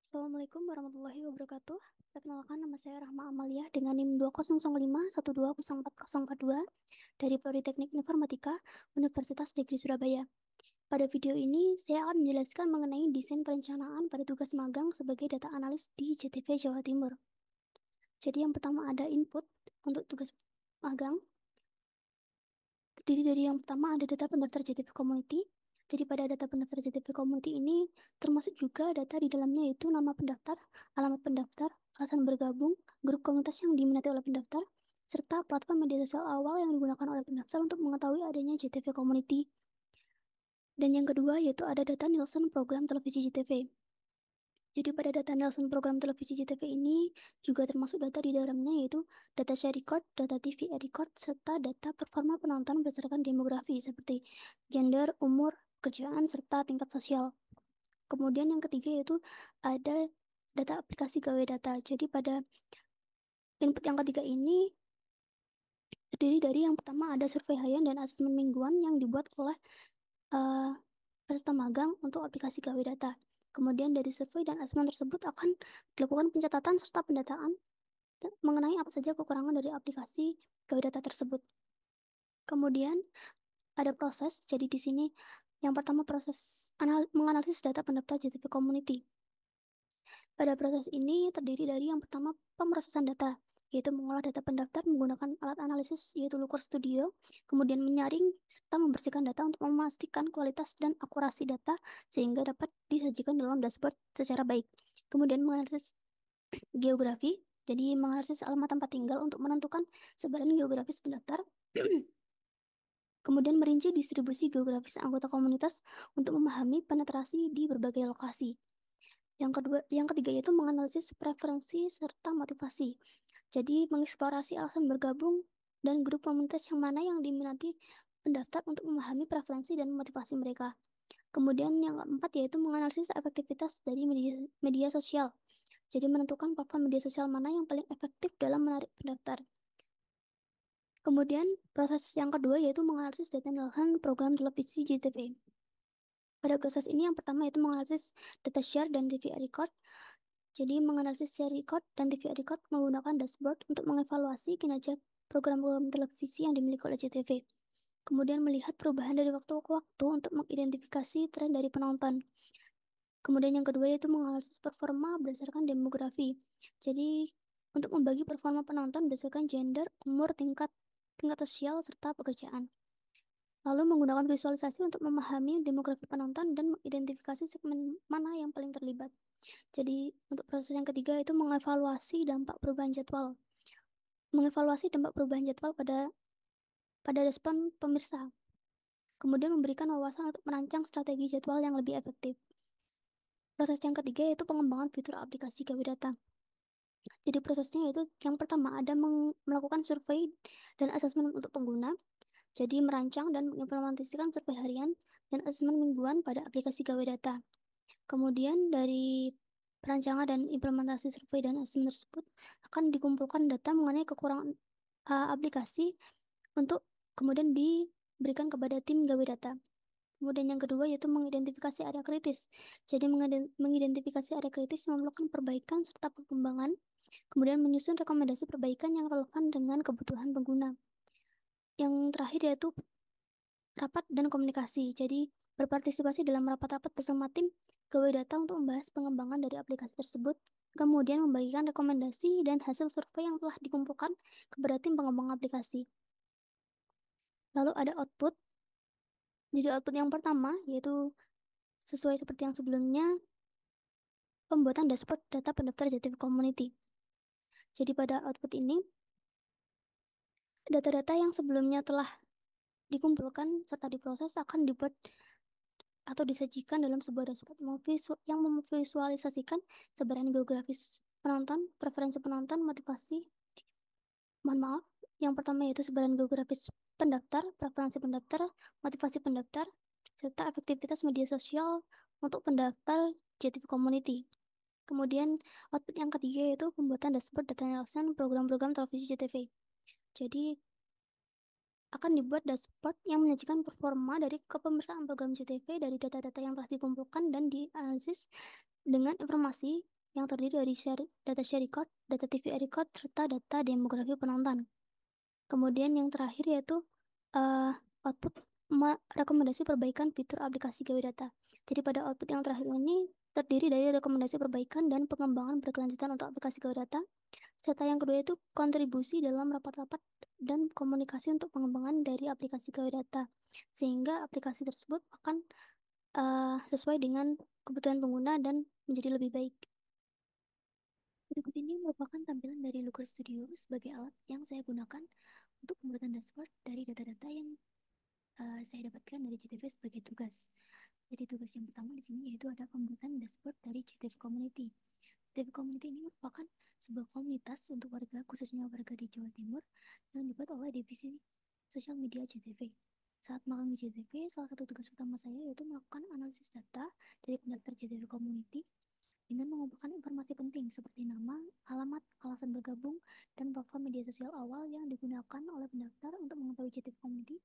Assalamualaikum warahmatullahi wabarakatuh. Perkenalkan, nama saya Rahma Amalia dengan NIM 2005 120414042 dari Prodi Teknik Informatika Universitas Negeri Surabaya. Pada video ini, saya akan menjelaskan mengenai desain perencanaan pada tugas magang sebagai data analis di JTV Jawa Timur. Jadi yang pertama ada input untuk tugas magang. Terdiri dari yang pertama ada data pendaftar JTV Community. Jadi pada data pendaftar JTV Community ini termasuk juga data di dalamnya yaitu nama pendaftar, alamat pendaftar, alasan bergabung, grup komunitas yang diminati oleh pendaftar, serta platform media sosial awal yang digunakan oleh pendaftar untuk mengetahui adanya JTV Community. Dan yang kedua yaitu ada data Nielsen program televisi JTV. Jadi pada data Nielsen program televisi JTV ini juga termasuk data di dalamnya yaitu data share record, data TV record, serta data performa penonton berdasarkan demografi seperti gender, umur, kerjaan, serta tingkat sosial. Kemudian yang ketiga yaitu ada data aplikasi gawe data. Jadi pada input yang ketiga ini terdiri dari yang pertama ada survei harian dan asesmen mingguan yang dibuat oleh uh, peserta magang untuk aplikasi gawe data. Kemudian dari survei dan asesmen tersebut akan dilakukan pencatatan serta pendataan mengenai apa saja kekurangan dari aplikasi gawe data tersebut. Kemudian ada proses, jadi di sini yang pertama proses menganalisis data pendaftar JTV Community. Pada proses ini terdiri dari yang pertama pemrosesan data, yaitu mengolah data pendaftar menggunakan alat analisis yaitu Looker Studio, kemudian menyaring serta membersihkan data untuk memastikan kualitas dan akurasi data sehingga dapat disajikan dalam dashboard secara baik. Kemudian menganalisis geografi, jadi menganalisis alamat tempat tinggal untuk menentukan sebaran geografis pendaftar. Kemudian merinci distribusi geografis anggota komunitas untuk memahami penetrasi di berbagai lokasi. Yang ketiga yaitu menganalisis preferensi serta motivasi. Jadi mengeksplorasi alasan bergabung dan grup komunitas yang mana yang diminati pendaftar untuk memahami preferensi dan motivasi mereka. Kemudian yang keempat yaitu menganalisis efektivitas dari media sosial. Jadi menentukan platform media sosial mana yang paling efektif dalam menarik pendaftar. Kemudian proses yang kedua yaitu menganalisis data Nielsen program televisi JTV. Pada proses ini yang pertama yaitu menganalisis data share dan TV record. Jadi menganalisis share record dan TV record menggunakan dashboard untuk mengevaluasi kinerja program-program televisi yang dimiliki oleh JTV. Kemudian melihat perubahan dari waktu ke waktu untuk mengidentifikasi tren dari penonton. Kemudian yang kedua yaitu menganalisis performa berdasarkan demografi. Jadi untuk membagi performa penonton berdasarkan gender, umur, tingkat sosial, serta pekerjaan. Lalu menggunakan visualisasi untuk memahami demografi penonton dan mengidentifikasi segmen mana yang paling terlibat. Jadi untuk proses yang ketiga itu mengevaluasi dampak perubahan jadwal. Mengevaluasi dampak perubahan jadwal pada respon pemirsa. Kemudian memberikan wawasan untuk merancang strategi jadwal yang lebih efektif. Proses yang ketiga yaitu pengembangan fitur aplikasi gawe data. Jadi prosesnya yaitu yang pertama ada melakukan survei dan asesmen untuk pengguna. Jadi merancang dan mengimplementasikan survei harian dan asesmen mingguan pada aplikasi gawe data. Kemudian dari perancangan dan implementasi survei dan asesmen tersebut akan dikumpulkan data mengenai kekurangan aplikasi untuk kemudian diberikan kepada tim gawe data. Kemudian yang kedua yaitu mengidentifikasi area kritis. Jadi mengidentifikasi area kritis memerlukan perbaikan serta pengembangan, kemudian menyusun rekomendasi perbaikan yang relevan dengan kebutuhan pengguna. Yang terakhir yaitu rapat dan komunikasi. Jadi berpartisipasi dalam rapat-rapat bersama tim gawe data untuk membahas pengembangan dari aplikasi tersebut, kemudian membagikan rekomendasi dan hasil survei yang telah dikumpulkan kepada tim pengembang aplikasi. Lalu ada output. Jadi output yang pertama yaitu sesuai seperti yang sebelumnya, pembuatan dashboard data pendaftar JTV Community. Jadi pada output ini, data-data yang sebelumnya telah dikumpulkan serta diproses akan dibuat atau disajikan dalam sebuah dashboard yang memvisualisasikan sebaran geografis penonton, preferensi penonton, mohon maaf, yang pertama yaitu sebaran geografis pendaftar, preferensi pendaftar, motivasi pendaftar, serta efektivitas media sosial untuk pendaftar JTV Community. Kemudian output yang ketiga yaitu pembuatan dashboard data Nielsen program-program televisi JTV. Jadi akan dibuat dashboard yang menyajikan performa dari kepemeriksaan program JTV dari data-data yang telah dikumpulkan dan dianalisis dengan informasi yang terdiri dari data share record, data TVRI record, serta data demografi penonton. Kemudian yang terakhir yaitu uh, output rekomendasi perbaikan fitur aplikasi Gawe Data. Jadi pada output yang terakhir ini terdiri dari rekomendasi perbaikan dan pengembangan berkelanjutan untuk aplikasi Gawe Data. Serta yang kedua itu kontribusi dalam rapat-rapat dan komunikasi untuk pengembangan dari aplikasi Gawe Data. Sehingga aplikasi tersebut akan sesuai dengan kebutuhan pengguna dan menjadi lebih baik. Berikut ini merupakan tampilan dari Looker Studio sebagai alat yang saya gunakan untuk pembuatan dashboard dari data-data yang saya dapatkan dari CTV sebagai tugas. Jadi tugas yang pertama di sini yaitu ada pembuatan dashboard dari CTV Community. CTV Community ini merupakan sebuah komunitas untuk warga, khususnya warga di Jawa Timur, yang dibuat oleh divisi sosial media CTV. Saat magang di CTV, salah satu tugas utama saya yaitu melakukan analisis data dari pendaftar CTV Community dengan mengumpulkan informasi penting seperti nama, alamat, alasan bergabung, dan profil media sosial awal yang digunakan oleh pendaftar untuk mengetahui CTV Community.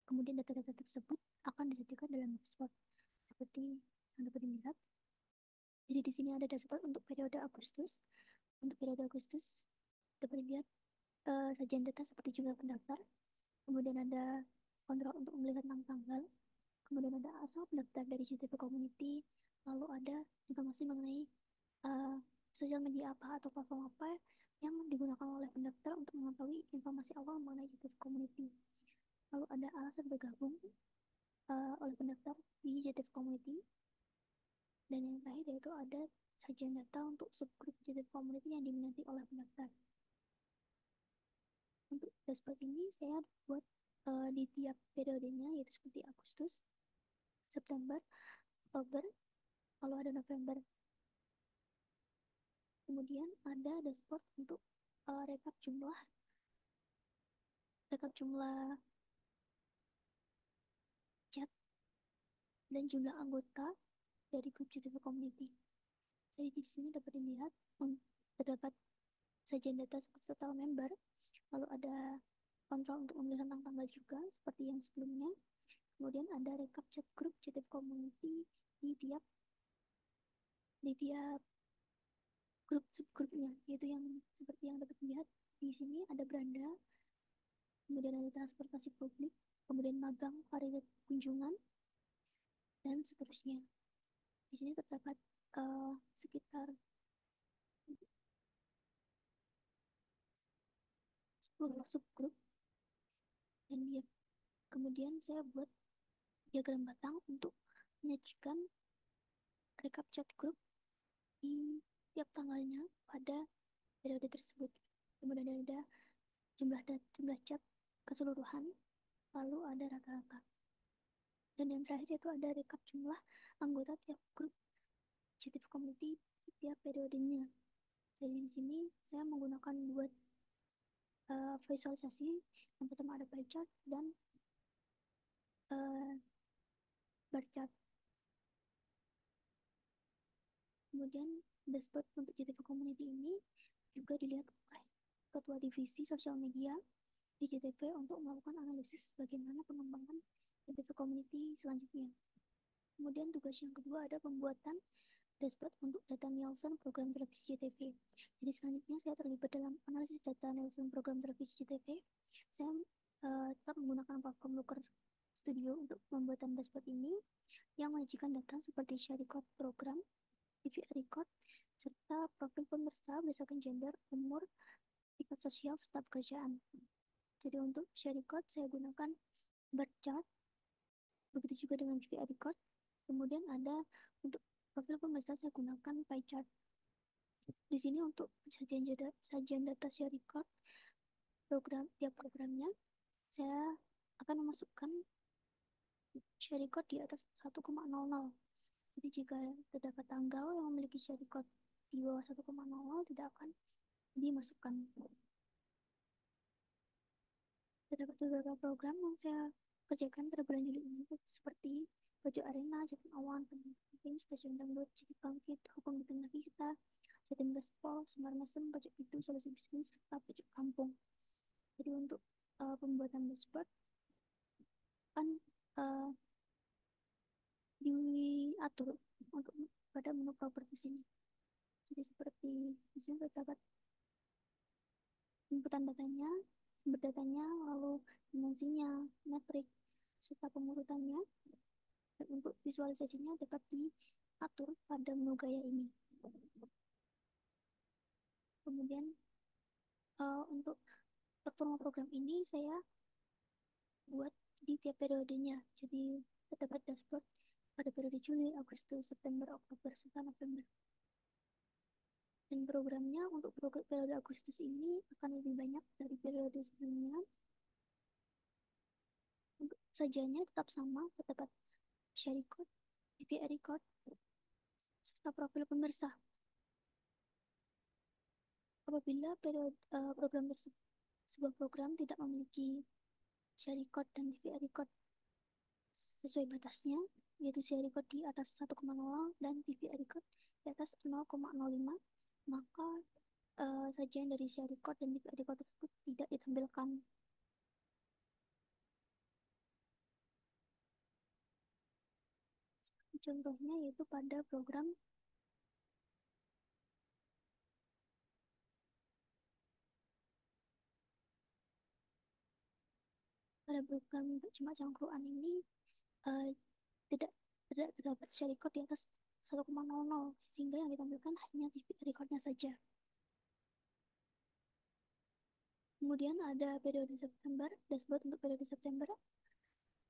Kemudian data-data tersebut akan disajikan dalam dashboard seperti yang dapat dilihat. Jadi di sini ada dashboard untuk periode Agustus. Untuk periode Agustus dapat dilihat sajian data seperti jumlah pendaftar. Kemudian ada kontrol untuk melihat tanggal. Kemudian ada asal pendaftar dari CTV Community. Lalu ada informasi mengenai sosial media apa atau platform apa yang digunakan oleh pendaftar untuk mengetahui informasi awal mengenai CTV Community. Lalu ada alasan bergabung oleh pendaftar di JTF Community. Dan yang terakhir yaitu ada sajian data untuk subgroup JTF Community yang diminati oleh pendaftar. Untuk dashboard ini saya buat di tiap periodenya, yaitu seperti Agustus, September, Oktober, lalu ada November. Kemudian ada dashboard untuk rekap jumlah chat dan jumlah anggota dari grup JTV Community. Jadi di sini dapat dilihat terdapat sajian data seperti total member, lalu ada kontrol untuk memilih tentang tanggal juga seperti yang sebelumnya. Kemudian ada rekap chat grup JTV Community di tiap grup subgrupnya, yaitu yang seperti yang dapat dilihat di sini ada beranda, kemudian ada transportasi publik, kemudian magang, karir kunjungan, dan seterusnya. Di sini terdapat sekitar 10 subgrup, dan dia kemudian saya buat diagram batang untuk menyajikan rekap chat grup di tiap tanggalnya pada periode tersebut. Kemudian ada jumlah chat keseluruhan, lalu ada rata-rata. Dan yang terakhir itu ada rekap jumlah anggota tiap grup CTV Community di tiap periodenya. Jadi di sini saya menggunakan dua visualisasi. Yang pertama ada pie chart dan bar chart. Kemudian dashboard untuk CTV Community ini juga dilihat oleh Ketua Divisi Sosial Media di CTV untuk melakukan analisis bagaimana pengembangan CTV Community selanjutnya. Kemudian tugas yang kedua ada pembuatan dashboard untuk data Nielsen program televisi CTV. Jadi selanjutnya saya terlibat dalam analisis data Nielsen program televisi CTV. Saya tetap menggunakan platform Looker Studio untuk pembuatan dashboard ini yang menyajikan data seperti share record program, TVR record, serta profil pemirsa berdasarkan gender, umur, tingkat sosial, serta pekerjaan. Jadi untuk share record saya gunakan bar chart, begitu juga dengan TVR record. Kemudian ada untuk profil pemirsa saya gunakan pie chart. Di sini untuk sajian data share record tiap programnya, saya akan memasukkan share record di atas 1,00. Jadi jika terdapat tanggal yang memiliki share record di bawah 1,00 tidak akan dimasukkan. Terdapat beberapa program yang saya kerjakan pada bulan Juli ini seperti Pojok Arena, Jatim Awan, Penting, Stasiun Dangdut, Jadi Bangkit, Hukum di Tengah Kita, Jatim Gaspol, Semar Mesem, Pojok Itu, Solusi Bisnis, serta Pojok Kampung. Jadi untuk pembuatan dashboard kan diatur untuk pada menu properti sini. Jadi seperti di sini terdapat inputan datanya, sumber datanya, lalu dimensinya, metrik, serta pengurutannya, dan untuk visualisasinya dapat diatur pada menu gaya ini. Kemudian untuk performa program ini saya buat di tiap periodenya. Jadi terdapat dashboard pada periode Juli, Agustus, September, Oktober, serta November. Dan programnya untuk periode Agustus ini akan lebih banyak dari periode sebelumnya. Untuk sajiannya tetap sama, terdapat share record, DVR record, serta profil pemirsa. Apabila program tersebut sebuah program tidak memiliki share record dan DVR record sesuai batasnya, yaitu share record di atas 1,0 dan DVR record di atas 0,05, maka sajian dari share record dan DVR record tersebut tidak ditampilkan. Contohnya yaitu pada program cuma cangkruan ini uh, tidak terdapat share record di atas 1,00, sehingga yang ditampilkan hanya DVR recordnya saja. Kemudian ada periode September, dashboard untuk periode September,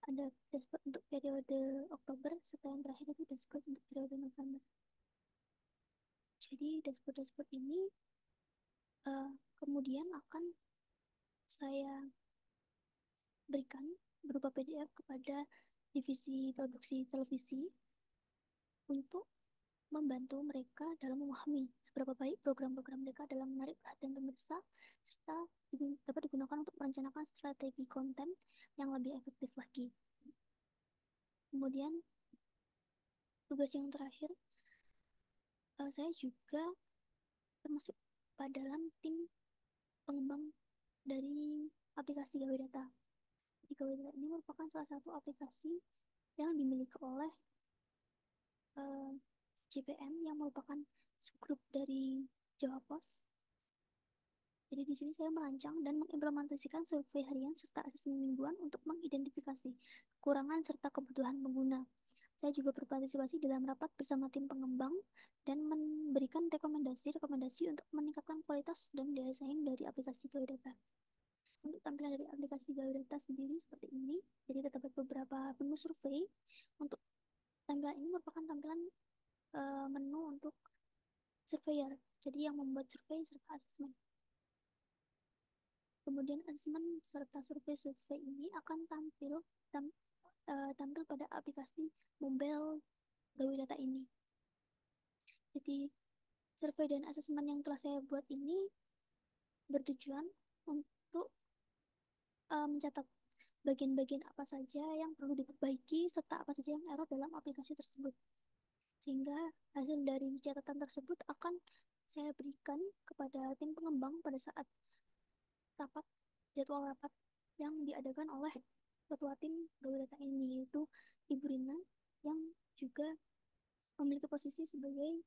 ada dashboard untuk periode Oktober, serta yang terakhir itu dashboard untuk periode November. Jadi dashboard-dashboard ini kemudian akan saya berikan berupa PDF kepada divisi produksi televisi untuk membantu mereka dalam memahami seberapa baik program-program mereka dalam menarik perhatian pemirsa, serta dapat digunakan untuk merencanakan strategi konten yang lebih efektif lagi. Kemudian tugas yang terakhir, saya juga termasuk pada dalam tim pengembang dari aplikasi Gawe Data. Jadi Gawe Data ini merupakan salah satu aplikasi yang dimiliki oleh JPM yang merupakan subgrup dari Jawa Pos. Jadi di sini saya merancang dan mengimplementasikan survei harian serta asesmen mingguan untuk mengidentifikasi kekurangan serta kebutuhan pengguna. Saya juga berpartisipasi dalam rapat bersama tim pengembang dan memberikan rekomendasi-rekomendasi untuk meningkatkan kualitas dan daya saing dari aplikasi Gawe Data. Untuk tampilan dari aplikasi Gawe Data sendiri seperti ini, jadi terdapat beberapa menu survei. Untuk tampilan ini merupakan tampilan menu untuk surveyor, jadi yang membuat survei serta asesmen. Kemudian asesmen serta survei-survei ini akan tampil pada aplikasi mobile Gawe Data ini. Jadi survei dan asesmen yang telah saya buat ini bertujuan untuk mencatat bagian-bagian apa saja yang perlu diperbaiki serta apa saja yang error dalam aplikasi tersebut. Sehingga hasil dari catatan tersebut akan saya berikan kepada tim pengembang pada saat jadwal rapat yang diadakan oleh ketua tim Gawe Data ini, yaitu Ibu Rina, yang juga memiliki posisi sebagai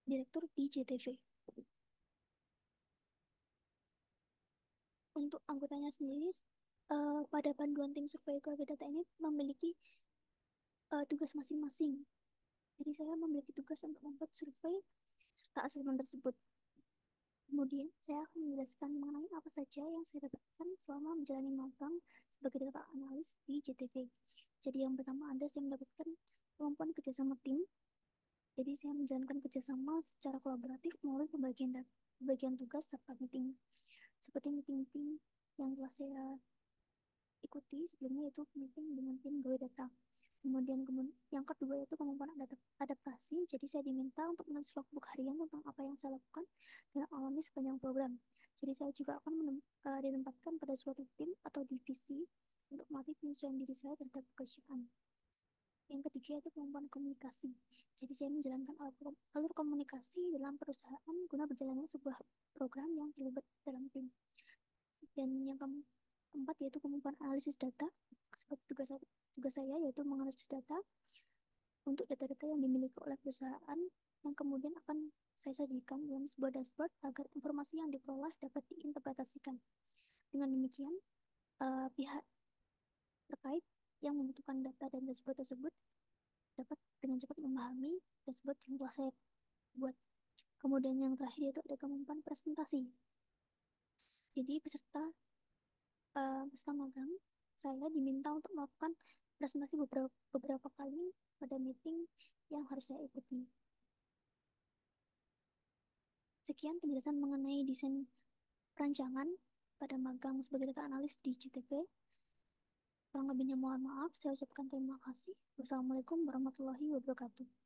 direktur di JTV. Untuk anggotanya sendiri, pada panduan tim survei Gawe Data ini memiliki tugas masing-masing. Jadi saya memiliki tugas untuk membuat survei serta asesmen tersebut. Kemudian saya akan menjelaskan mengenai apa saja yang saya dapatkan selama menjalani magang sebagai data analis di JTV. Jadi yang pertama ada saya mendapatkan kemampuan kerjasama tim. Jadi saya menjalankan kerjasama secara kolaboratif melalui pembagian tugas serta meeting. Seperti meeting-meeting yang telah saya ikuti sebelumnya, yaitu meeting dengan tim Gawe Data. Kemudian yang kedua yaitu kemampuan adaptasi. Jadi saya diminta untuk menulis logbook harian tentang apa yang saya lakukan dan alami sepanjang program. Jadi saya juga akan ditempatkan pada suatu tim atau divisi untuk melatih penyesuaian diri saya terhadap pekerjaan. Yang ketiga itu kemampuan komunikasi. Jadi saya menjalankan alur komunikasi dalam perusahaan guna berjalannya sebuah program yang terlibat dalam tim. Dan yang keempat yaitu kemampuan analisis data. Seperti tugas saya yaitu menganalisis data untuk data-data yang dimiliki oleh perusahaan yang kemudian akan saya sajikan dalam sebuah dashboard agar informasi yang diperoleh dapat diinterpretasikan. Dengan demikian, pihak terkait yang membutuhkan data dan dashboard tersebut dapat dengan cepat memahami dashboard yang telah saya buat. Kemudian yang terakhir yaitu ada kemampuan presentasi. Jadi peserta magang saya diminta untuk melakukan presentasi beberapa kali pada meeting yang harus saya ikuti. Sekian penjelasan mengenai desain perancangan pada magang sebagai data analis di CTP. Kurang lebihnya mohon maaf, saya ucapkan terima kasih. Wassalamualaikum warahmatullahi wabarakatuh.